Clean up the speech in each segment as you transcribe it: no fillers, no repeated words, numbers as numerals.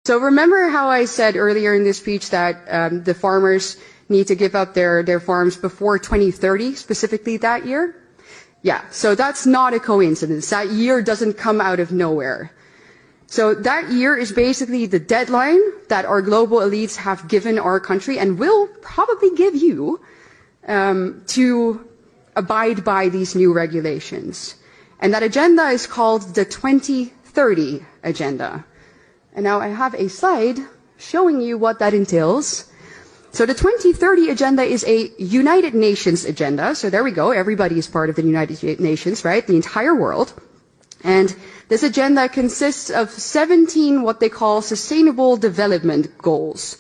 So remember how I said earlier in this speech that the farmers need to give up their farms before 2030, specifically that year? Yeah, so that's not a coincidence. That year doesn't come out of nowhere. So that year is basically the deadline that our global elites have given our country and will probably give you to abide by these new regulations. And that agenda is called the 2030 agenda. And now I have a slide showing you what that entails. So the 2030 agenda is a United Nations agenda. So there we go. Everybody is part of the United Nations, right? The entire world. And this agenda consists of 17 what they call sustainable development goals.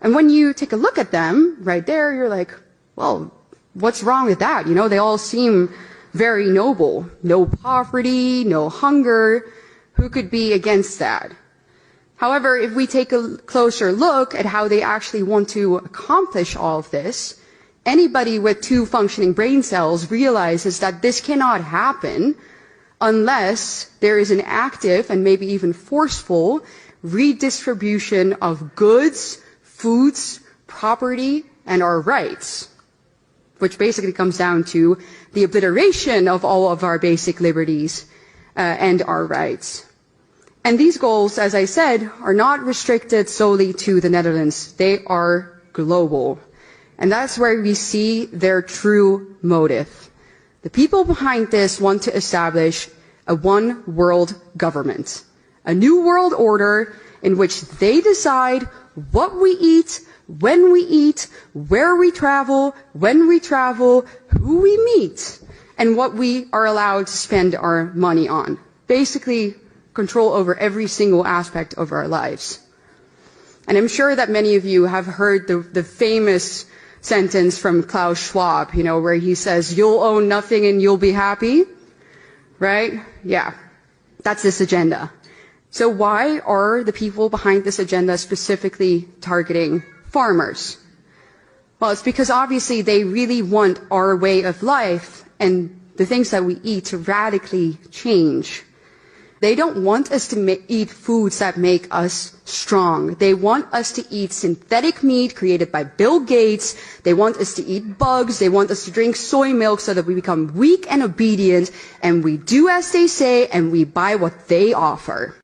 And when you take a look at them right there, you're like, well, what's wrong with that? You know, they all seem very noble. No poverty, no hunger. Who could be against that? However, if we take a closer look at how they actually want to accomplish all of this, anybody with 2 functioning brain cells realizes that this cannot happen unless there is an active and maybe even forceful redistribution of goods, foods, property, and our rights, which basically comes down to the obliteration of all of our basic liberties and our rights. And these goals, as I said, are not restricted solely to the Netherlands. They are global. And that's where we see their true motive. The people behind this want to establish a one world government, a new world order in which they decide what we eat, when we eat, where we travel, when we travel, who we meet, and what we are allowed to spend our money on. Basically, control over every single aspect of our lives. And I'm sure that many of you have heard the famous sentence from Klaus Schwab, you know, where he says, "You'll own nothing and you'll be happy." Right? Yeah. That's this agenda. So why are the people behind this agenda specifically targeting farmers? Well, it's because obviously they really want our way of life and the things that we eat to radically change. They don't want us to eat foods that make us strong. They want us to eat synthetic meat created by Bill Gates. They want us to eat bugs. They want us to drink soy milk so that we become weak and obedient, and we do as they say and we buy what they offer.